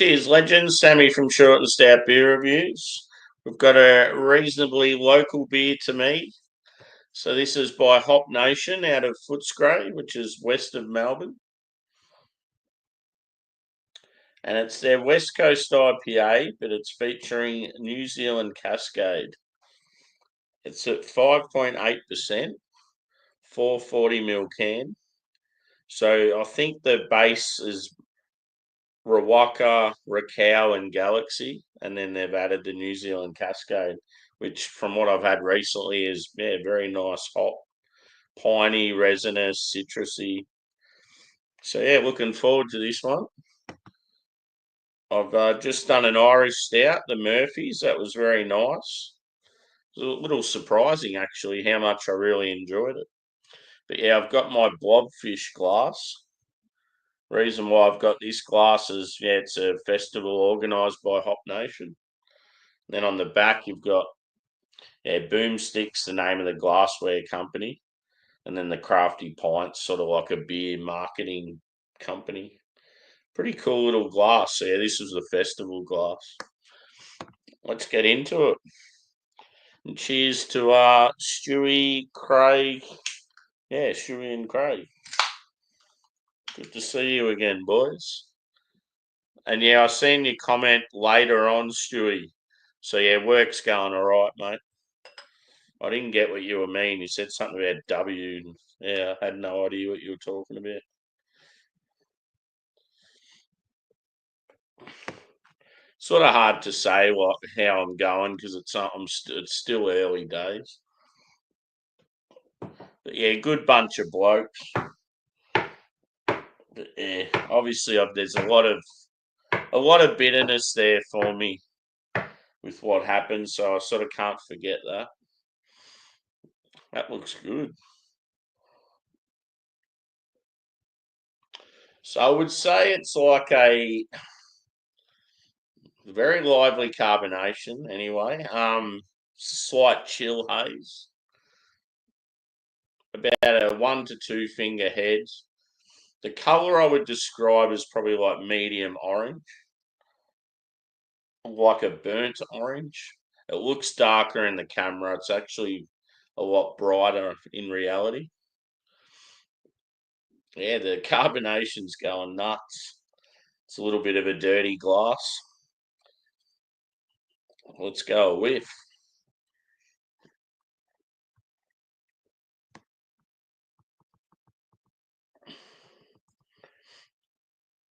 Cheers, legends. Sammy from Short and Stout Beer Reviews. We've got a reasonably local beer to me. So this is by Hop Nation out of Footscray, which is west of Melbourne. And it's their West Coast IPA, but it's featuring New Zealand Cascade. It's at 5.8%, 440ml can. So I think the base is Rawaka, Rakau, and Galaxy, and then they've added the New Zealand Cascade, which, from what I've had recently, is very nice, hot, piney, resinous, citrusy. So yeah, looking forward to this one. I've just done an Irish Stout, the Murphy's. That was very nice. It was a little surprising actually how much I really enjoyed it. But yeah, I've got my blobfish glass. Reason why I've got this glass is it's a festival organised by Hop Nation. Then on the back you've got Boomstick's the name of the glassware company, and then the Crafty Pints, sort of like a beer marketing company. Pretty cool little glass. So yeah, this was the festival glass. Let's get into it. And cheers to Stewie, Craig. Yeah, Stewie and Craig. Good to see you again, boys. And yeah, I seen your comment later on, Stewie. So yeah, work's going all right, mate. I didn't get what you were mean. You said something about W. Yeah, I had no idea what you were talking about. Sort of hard to say how I'm going because it's still early days. But yeah, good bunch of blokes. But yeah, obviously there's a lot of bitterness there for me with what happened, so I sort of can't forget that. That looks good. So I would say it's like a very lively carbonation anyway. Slight chill haze. About a 1 to 2 finger head. The colour I would describe as probably like medium orange, like a burnt orange. It looks darker in the camera. It's actually a lot brighter in reality. Yeah, the carbonation's going nuts. It's a little bit of a dirty glass. Let's go a whiff.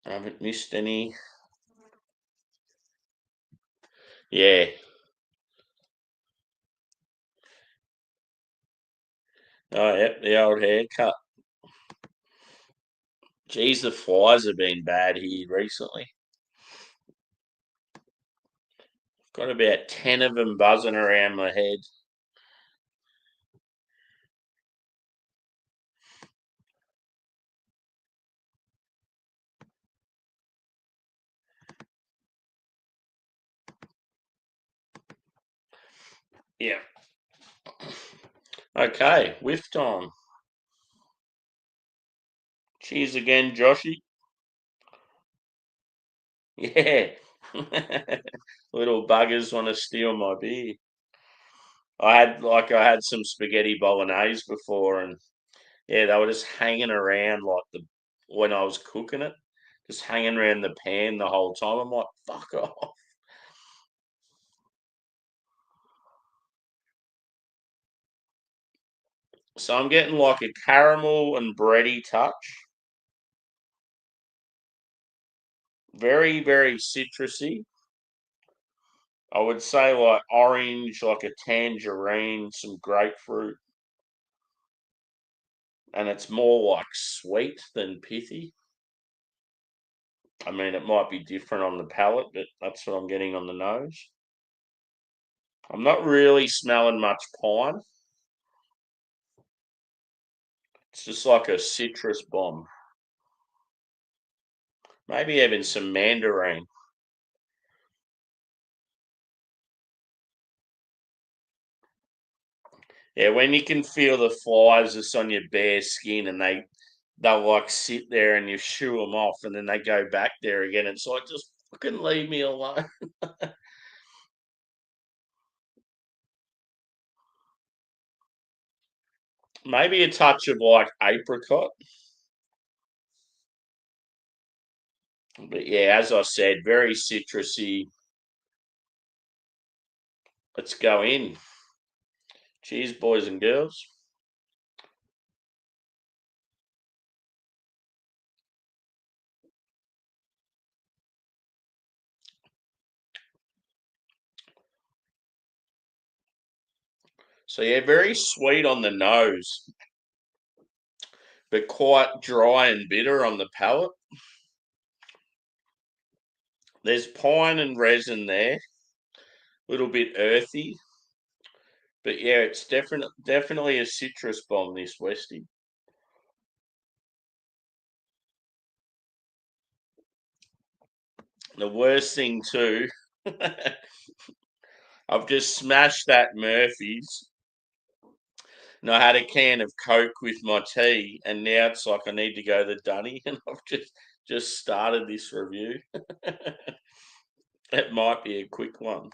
I haven't missed any. Yeah. Oh, yep, the old haircut. Geez, the flies have been bad here recently. Got about 10 of them buzzing around my head. Yeah. Okay, whiff time. Cheers again, Joshy. Yeah. Little buggers want to steal my beer. I had some spaghetti bolognese before, and yeah, they were just hanging around when I was cooking it, just hanging around the pan the whole time. I'm like, fuck off. So I'm getting like a caramel and bready touch. Very, very citrusy. I would say like orange, like a tangerine, some grapefruit. And it's more like sweet than pithy. I mean, it might be different on the palate, but that's what I'm getting on the nose. I'm not really smelling much pine. It's just like a citrus bomb. Maybe even some mandarin. Yeah, when you can feel the flies just on your bare skin and they'll like sit there and you shoo them off and then they go back there again. It's like just Fucking leave me alone. Maybe a touch of like apricot. But yeah, as I said, very citrusy. Let's go in. Cheers, boys and girls. So yeah, very sweet on the nose, but quite dry and bitter on the palate. There's pine and resin there, a little bit earthy, but yeah, it's definitely a citrus bomb, this Westie. The worst thing too, I've just smashed that Murphy's and I had a can of Coke with my tea, and now it's like I need to go to Dunny, and I've just started this review. It might be a quick one.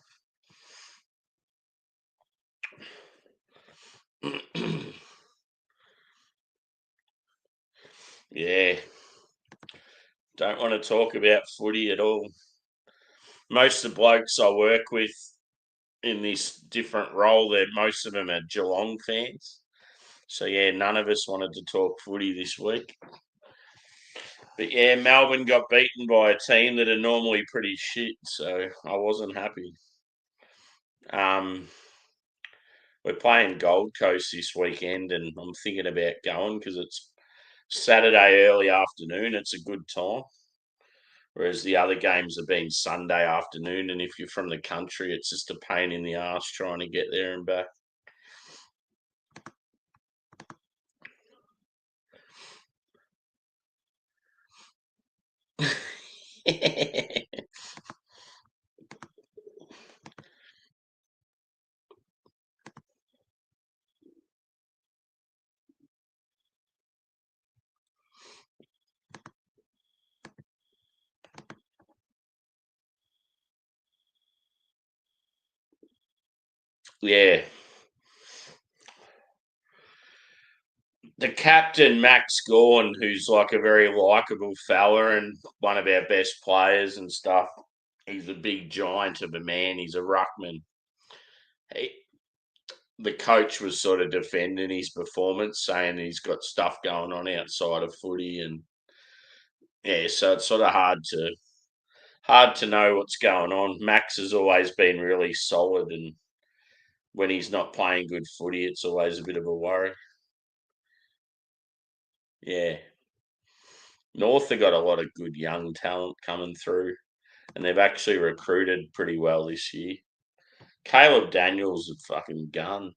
Yeah, don't want to talk about footy at all. Most of the blokes I work with in this different role, most of them are Geelong fans. So yeah, none of us wanted to talk footy this week. But yeah, Melbourne got beaten by a team that are normally pretty shit, so I wasn't happy. Um, we're playing Gold Coast this weekend, and I'm thinking about going because it's Saturday early afternoon. It's a good time. Whereas the other games have been Sunday afternoon, and if you're from the country, it's just a pain in the ass trying to get there and back. Yeah. The captain, Max Gorn, who's like a very likable fella and one of our best players and stuff. He's a big giant of a man. He's a ruckman. He, the coach was sort of defending his performance, saying he's got stuff going on outside of footy, and yeah, so it's sort of hard to know what's going on. Max has always been really solid, and when he's not playing good footy, it's always a bit of a worry. Yeah, North have got a lot of good young talent coming through, and they've actually recruited pretty well this year. Caleb Daniels a fucking gun.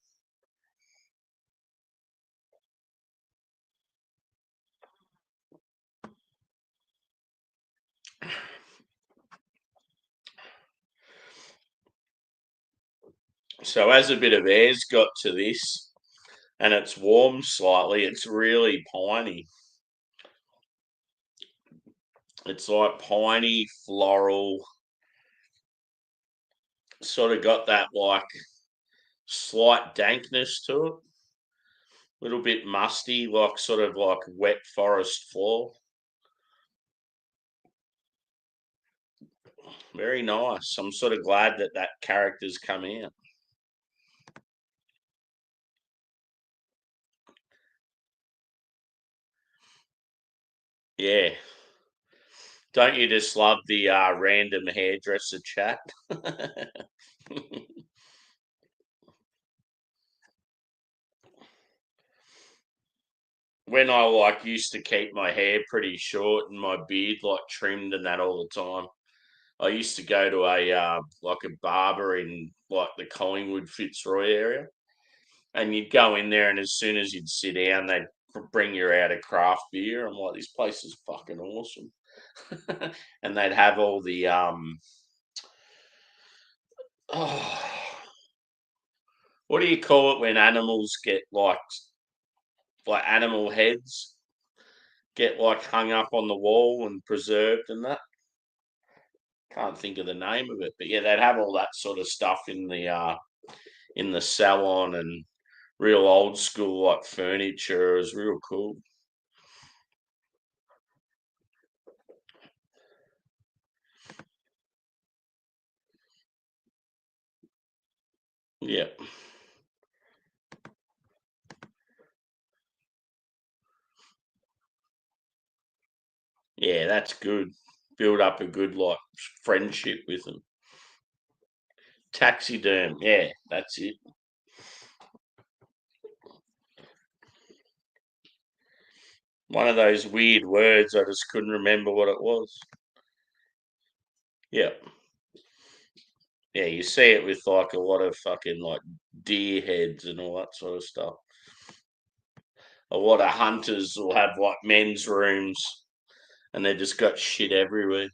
So as a bit of air's got to this, and it's warm slightly, it's really piney. It's like piney, floral, sort of got that like slight dankness to it. A little bit musty, like sort of like wet forest floor. Very nice. I'm sort of glad that that character's come out. Yeah. Don't you just love the random hairdresser chat? When I like used to keep my hair pretty short and my beard like trimmed and that all the time, I used to go to a like a barber in like the Collingwood Fitzroy area, and you'd go in there, and as soon as you'd sit down, they'd bring you out a craft beer. I'm like, this place is fucking awesome, and they'd have all the oh, what do you call it when animals get like animal heads get like hung up on the wall and preserved and that? can't think of the name of it, but yeah, they'd have all that sort of stuff in the salon and real old school like furniture. It was real cool. Yeah, yeah, that's good. Build up a good like friendship with them. Taxiderm, yeah, that's it. One of those weird words I just couldn't remember what it was. Yeah. Yeah, you see it with like a lot of fucking like deer heads and all that sort of stuff. A lot of hunters will have like men's rooms and they just got shit everywhere.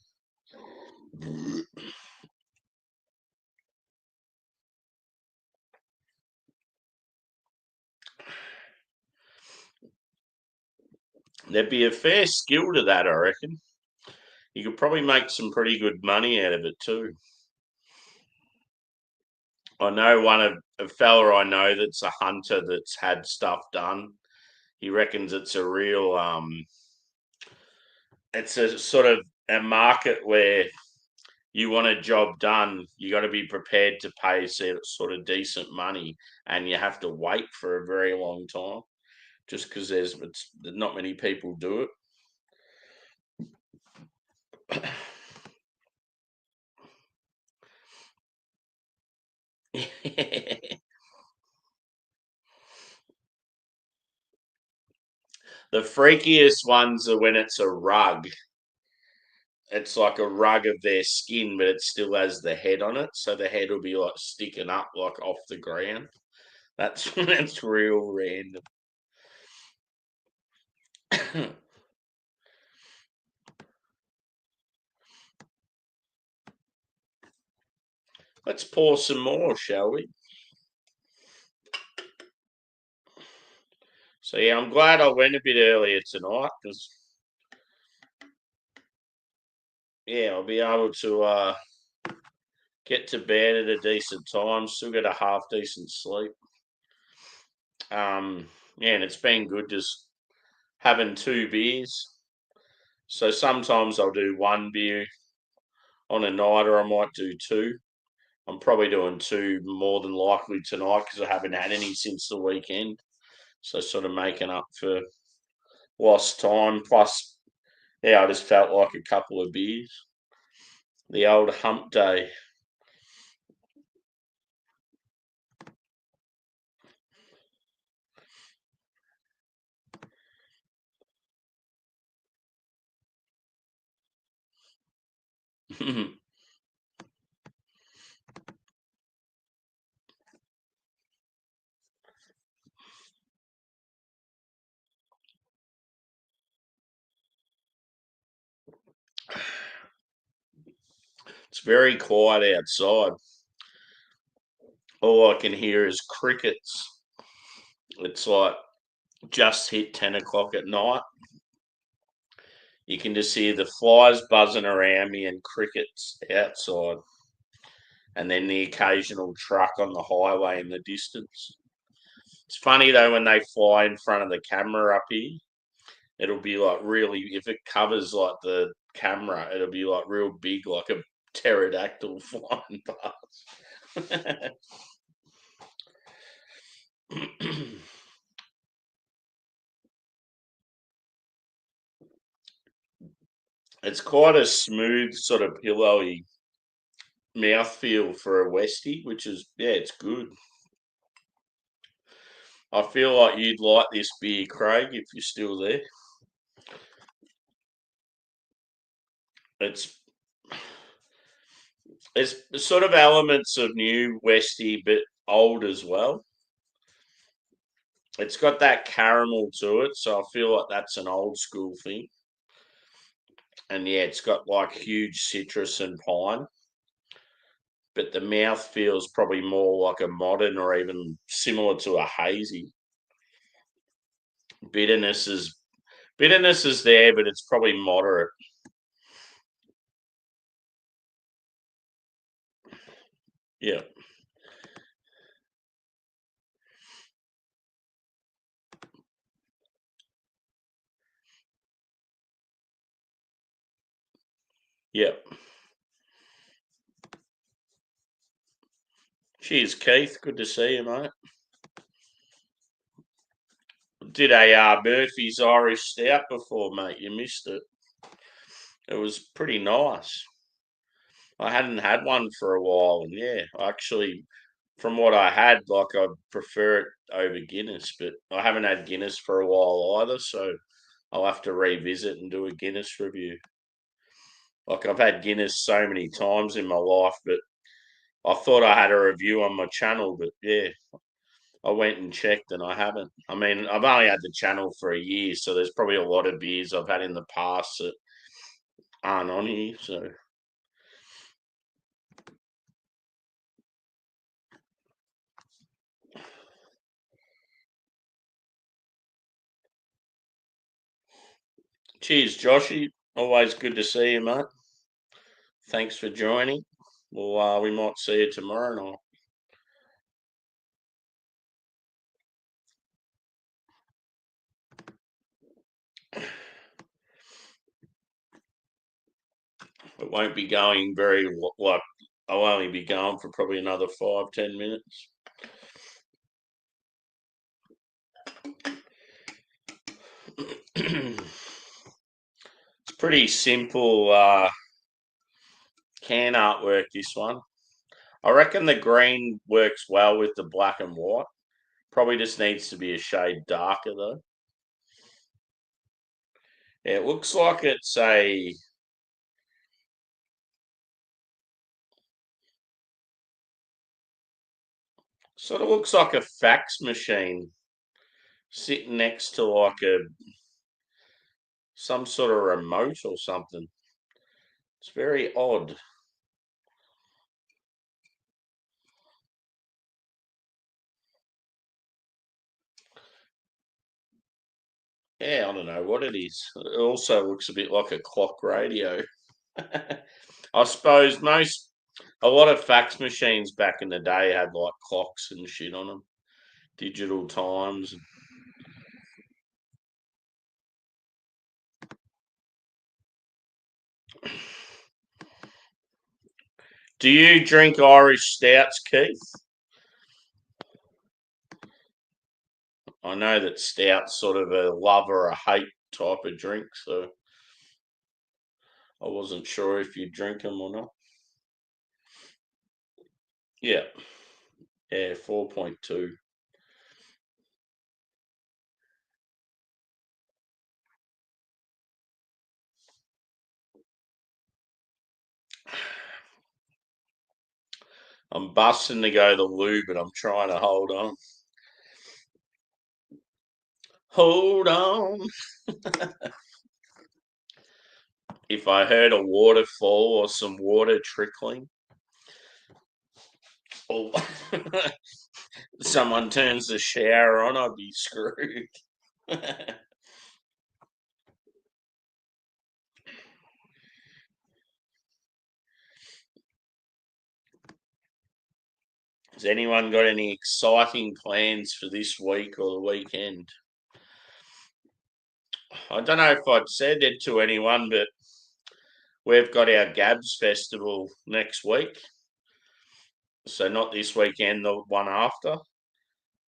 There'd be a fair skill to that, I reckon. You could probably make some pretty good money out of it too. I know a fella I know that's a hunter that's had stuff done. He reckons it's a real it's a sort of a market where you want a job done, you got to be prepared to pay sort of decent money, and you have to wait for a very long time, just because there's not many people do it. The freakiest ones are when it's a rug. It's like a rug of their skin, but it still has the head on it, so the head will be like sticking up like off the ground. That's that's real random. Let's pour some more, shall we? So yeah, I'm glad I went a bit earlier tonight because yeah, I'll be able to get to bed at a decent time, still get a half decent sleep. Yeah, and it's been good just having two beers. So sometimes I'll do one beer on a night, or I might do two. I'm probably doing two more than likely tonight because I haven't had any since the weekend. So sort of making up for lost time. Plus, yeah, I just felt like a couple of beers. The old hump day. It's very quiet outside. All I can hear is crickets. It's like just hit 10 o'clock at night. You can just hear the flies buzzing around me and crickets outside, and then the occasional truck on the highway in the distance. It's funny though when they fly in front of the camera up here, it'll be like really, if it covers like the camera, it'll be like real big, like a pterodactyl flying past. It's quite a smooth, sort of pillowy mouthfeel for a Westie, which is, yeah, it's good. I feel like you'd like this beer, Craig, if you're still there. It's There's sort of elements of new Westie, but old as well. It's got that caramel to it, so I feel like that's an old school thing. And yeah, it's got like huge citrus and pine, but the mouth feels probably more like a modern or even similar to a hazy. Bitterness is bitterness is there, but it's probably moderate. Yeah. Yeah. Cheers, Keith. Good to see you, mate. Did a Murphy's Irish Stout before, mate. You missed it. It was pretty nice. I hadn't had one for a while, and yeah, actually, from what I had, like I prefer it over Guinness, but I haven't had Guinness for a while either, so I'll have to revisit and do a Guinness review. Like I've had Guinness so many times in my life, but I thought I had a review on my channel, but yeah, I went and checked and I haven't. I mean, I've only had the channel for a year, so there's probably a lot of beers I've had in the past that aren't on here. So, cheers, Joshy. Always good to see you, mate. Thanks for joining. Well, we might see you tomorrow night. It won't be going very like I'll only be going for probably another 5-10 minutes. It's pretty simple can artwork. This one, I reckon the green works well with the black and white. Probably just needs to be a shade darker though. Yeah, it looks like it's a sort of looks like a fax machine sitting next to like a some sort of remote or something. It's very odd. Yeah, I don't know what it is. It also looks a bit like a clock radio. I suppose a lot of fax machines back in the day had like clocks and shit on them, digital times. Do you drink Irish stouts, Keith? I know that stout's sort of a love or a hate type of drink, so I wasn't sure if you drink them or not. Yeah, yeah, 4.2. I'm busting to go to the loo, but I'm trying to hold on. Hold on. If I heard a waterfall or some water trickling, or someone turns the shower on, I'd be screwed. Has anyone got any exciting plans for this week or the weekend? I don't know if I'd said it to anyone, but we've got our Gabs Festival next week. So not this weekend, the one after.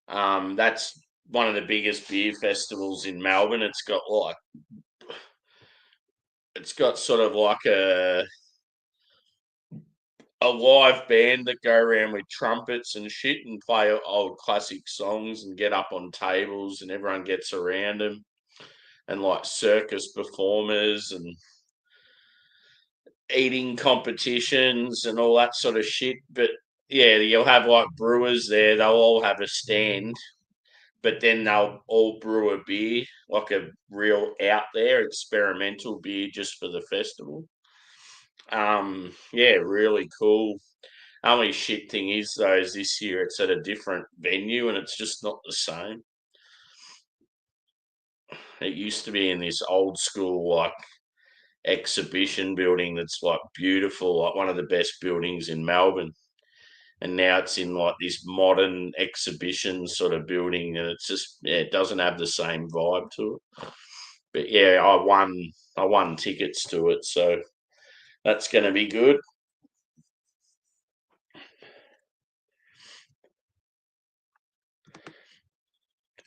That's one of the biggest beer festivals in Melbourne. It's got sort of like a live band that go around with trumpets and shit and play old classic songs and get up on tables and everyone gets around them and like circus performers and eating competitions and all that sort of shit. But yeah, you'll have like brewers there, they'll all have a stand, but then they'll all brew a beer, like a real out there experimental beer just for the festival. Yeah, really cool. Only shit thing is though is this year it's at a different venue and it's just not the same. It used to be in this old school like exhibition building that's like beautiful, like one of the best buildings in Melbourne. and now it's in like this modern exhibition sort of building, and it's just it doesn't have the same vibe to it. But yeah, I won tickets to it, so that's going to be good.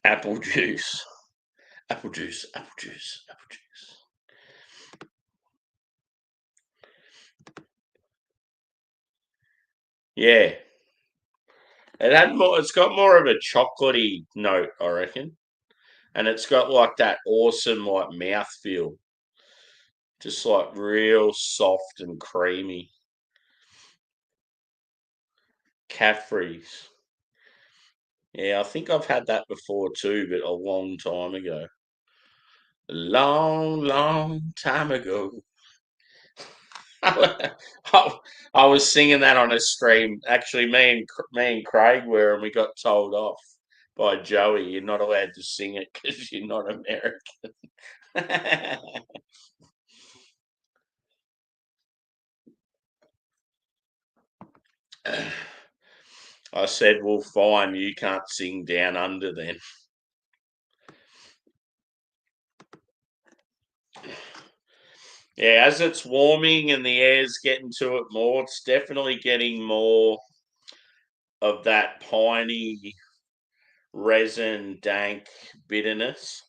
Apple juice, apple juice, apple juice, apple juice. Yeah, it's got more of a chocolatey note, I reckon, and it's got like that awesome like mouth feel, just like real soft and creamy. Caffrey's. Yeah, I think I've had that before too, but a long time ago. A long, long time ago. I, I was singing that on a stream. Actually, me and Craig were, and we got told off by Joey. You're not allowed to sing it because you're not American. I said, "Well, fine. You can't sing Down Under then." Yeah, as it's warming and the air's getting to it more, it's definitely getting more of that piney resin dank bitterness.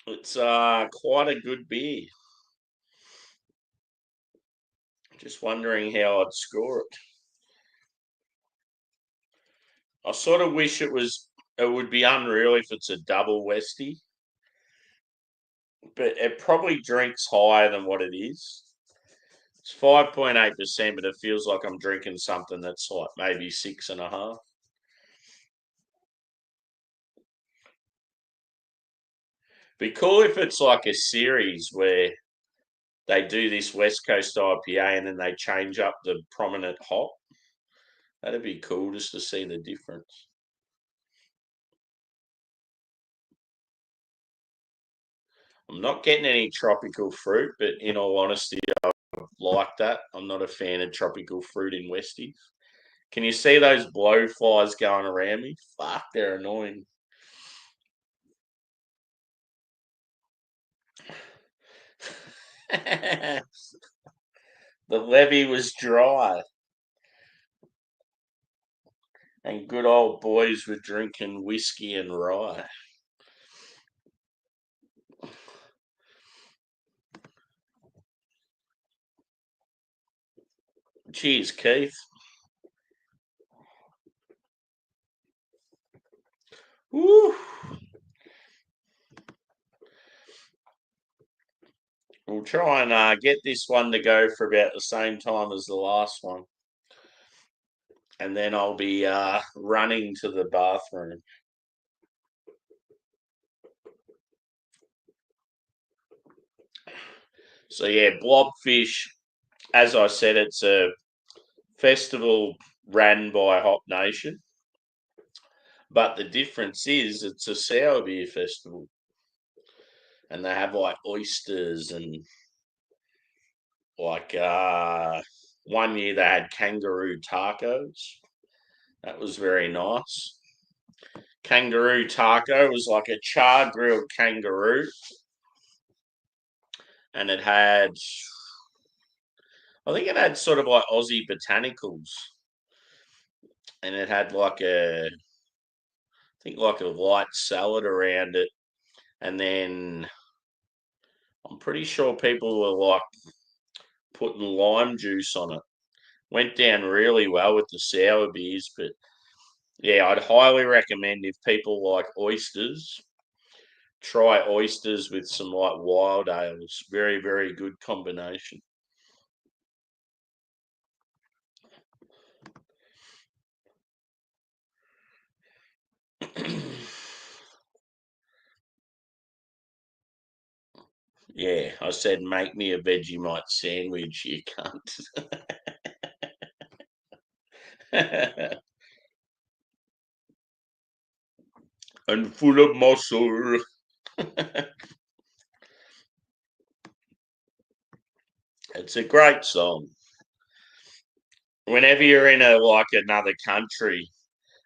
It's quite a good beer. Just wondering how I'd score it. I sort of wish it would be unreal if it's a double Westie, but it probably drinks higher than what it is. It's 5.8%, but it feels like I'm drinking something that's like maybe 6.5. Be cool if it's like a series where they do this West Coast IPA and then they change up the prominent hop. That'd be cool just to see the difference. I'm not getting any tropical fruit, but in all honesty, I like that. I'm not a fan of tropical fruit in Westies. Can you see those blowflies going around me? Fuck, they're annoying. The levee was dry, and good old boys were drinking whiskey and rye. Cheers, Keith. Woo. We'll try and get this one to go for about the same time as the last one. And then I'll be running to the bathroom. So, yeah, Blobfish, as I said, it's a festival ran by Hop Nation. But the difference is it's a sour beer festival. And they have like oysters and like one year they had kangaroo tacos. That was very nice. Kangaroo taco was like a char grilled kangaroo, and I think it had sort of like Aussie botanicals, and it had I think like a light salad around it, and then I'm pretty sure people were like putting lime juice on it. Went down really well with the sour beers, but yeah, I'd highly recommend if people like oysters, try oysters with some like wild ales. Very, very good combination. Yeah, I said make me a Vegemite sandwich, you cunt. And full of muscle. It's a great song. whenever you're in another country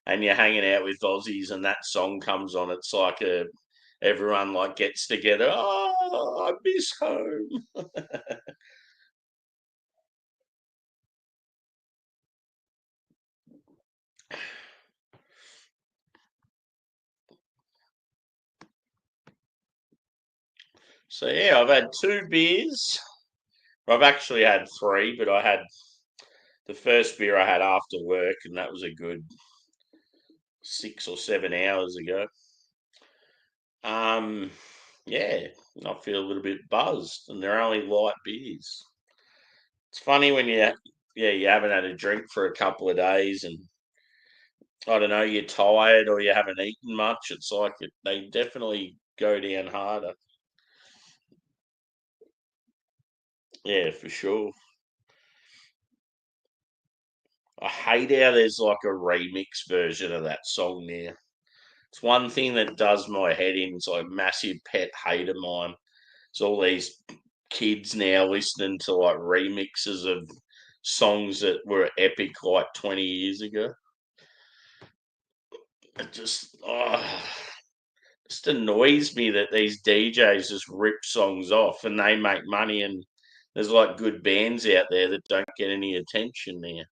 and you're hanging out with Aussies and that song comes on, it's like everyone like gets together. Oh, I miss home. So yeah, I've had 2 beers. I've actually had 3, but I had the first beer I had after work, and that was a good 6 or 7 hours ago. Um, yeah, I feel a little bit buzzed, and they're only light beers. It's funny when you haven't had a drink for a couple of days, and I don't know, you're tired or you haven't eaten much. It's like they definitely go down harder. Yeah, for sure. I hate how there's like a remix version of that song now. It's one thing that does my head in. It's like a massive pet hate of mine. It's all these kids now listening to like remixes of songs that were epic like 20 years ago. It just annoys me that these DJs just rip songs off and they make money, and there's like good bands out there that don't get any attention there.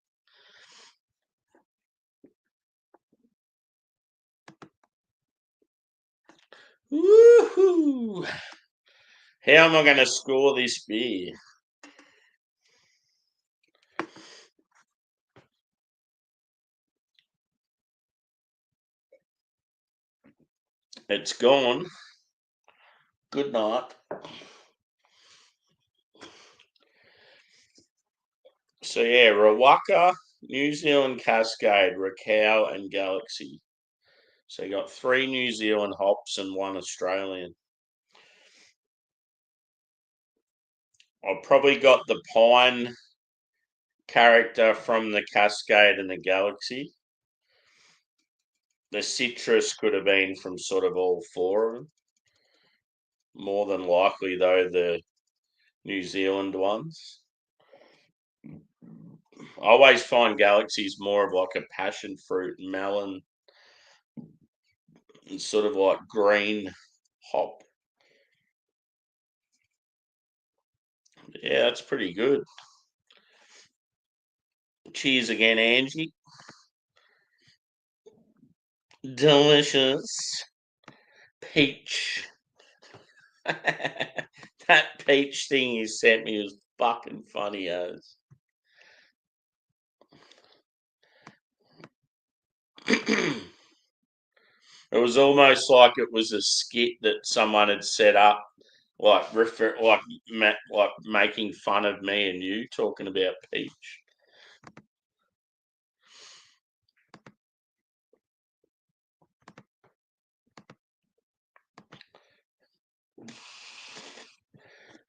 Woohoo! How am I going to score this beer? It's gone. Good night. So yeah, Rawaka, New Zealand Cascade, Rakau, and Galaxy. So you got 3 New Zealand hops and 1 Australian. I've probably got the pine character from the Cascade and the Galaxy. The citrus could have been from sort of all 4 of them. More than likely, though, the New Zealand ones. I always find Galaxy's more of like a passion fruit, melon, and sort of like green hop. Yeah, that's pretty good. Cheers again, Angie. Delicious. Peach. That peach thing you sent me was fucking funny as. It was almost like it was a skit that someone had set up, like making fun of me and you talking about peach.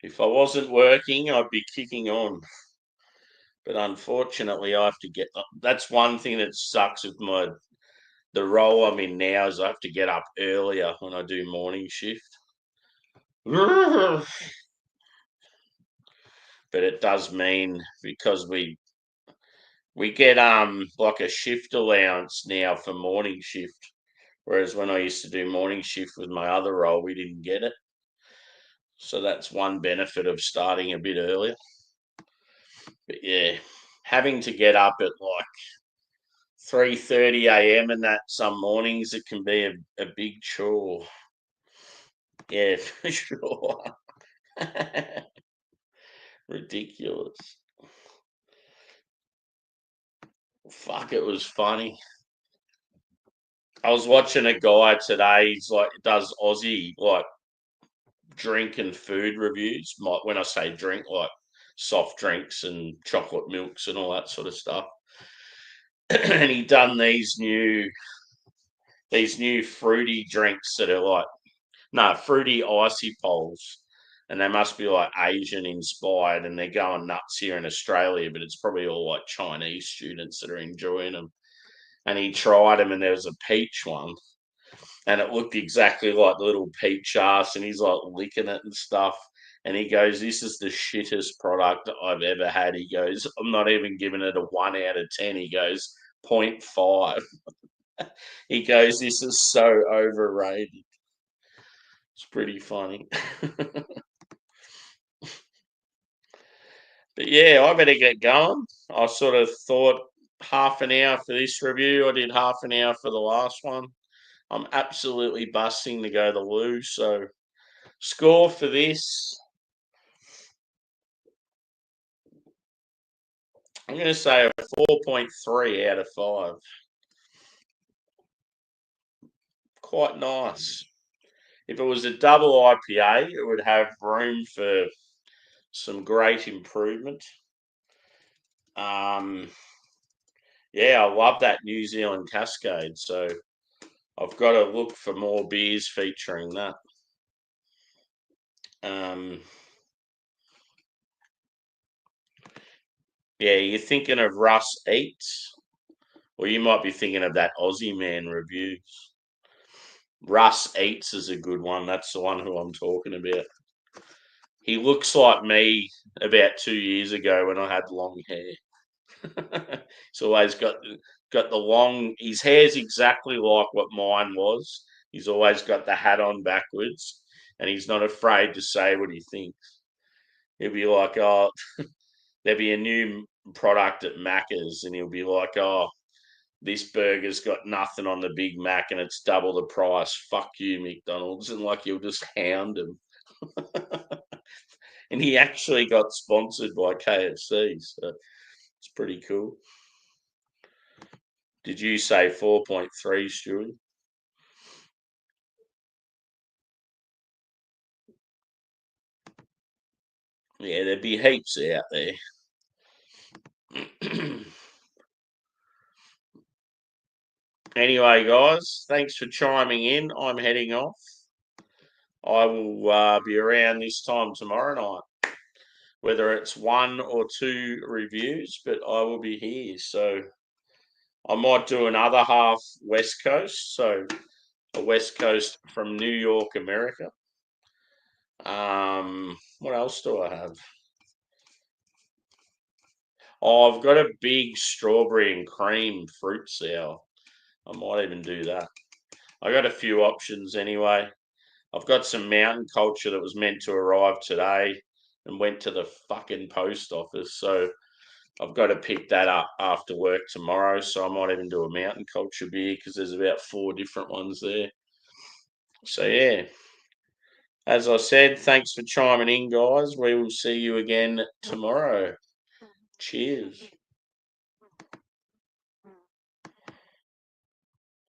If I wasn't working, I'd be kicking on. But unfortunately, I have to get. That's one thing that sucks with the role I'm in now is I have to get up earlier when I do morning shift. But it does mean because we get like a shift allowance now for morning shift, whereas when I used to do morning shift with my other role, we didn't get it. So that's one benefit of starting a bit earlier. But yeah, having to get up at like 3:30 a.m. and that some mornings it can be a big chore. Yeah, for sure. Ridiculous. Fuck, it was funny. I was watching a guy today. He's like does Aussie like drink and food reviews. When I say drink, like soft drinks and chocolate milks and all that sort of stuff. And he done these new fruity drinks that are like no fruity icy poles, and they must be like Asian inspired, and they're going nuts here in Australia. But it's probably all like Chinese students that are enjoying them. And he tried them, and there was a peach one, and it looked exactly like the little peach ass, and he's like licking it and stuff. And he goes, "This is the shittest product I've ever had." He goes, "I'm not even giving it a 1 out of 10." He goes, 0.5. He goes, "This is so overrated." It's pretty funny. But yeah, I better get going. I sort of thought half an hour for this review. I did half an hour for the last one. I'm absolutely busting to go to the loo. So score for this, I'm going to say a 4.3 out of 5. Quite nice. If it was a double IPA, it would have room for some great improvement. Yeah, I love that New Zealand Cascade. So I've got to look for more beers featuring that. Yeah, you're thinking of Russ Eats, or you might be thinking of that Aussie Man reviews. Russ Eats is a good one. That's the one who I'm talking about. He looks like me about 2 years ago when I had long hair. He's always got the long. His hair's exactly like what mine was. He's always got the hat on backwards, and he's not afraid to say what he thinks. He'll be like, "Oh, there'll be a new product at Macca's," and he'll be like, "Oh, this burger's got nothing on the Big Mac and it's double the price. Fuck you, McDonald's." And like you'll just hound him. And he actually got sponsored by KFC, so it's pretty cool. Did you say 4.3, Stuart? Yeah, there'd be heaps out there. Anyway, guys, thanks for chiming in. I'm heading off. I will be around this time tomorrow night, whether it's 1 or 2 reviews, but I will be here. So I might do another half West Coast, so a West Coast from New York, America. What else do I have? Oh, I've got a big strawberry and cream fruit sour. I might even do that. I got a few options anyway. I've got some mountain culture that was meant to arrive today and went to the fucking post office. So I've got to pick that up after work tomorrow. So I might even do a mountain culture beer because there's about 4 different ones there. So yeah, as I said, thanks for chiming in, guys. We will see you again tomorrow. Cheers.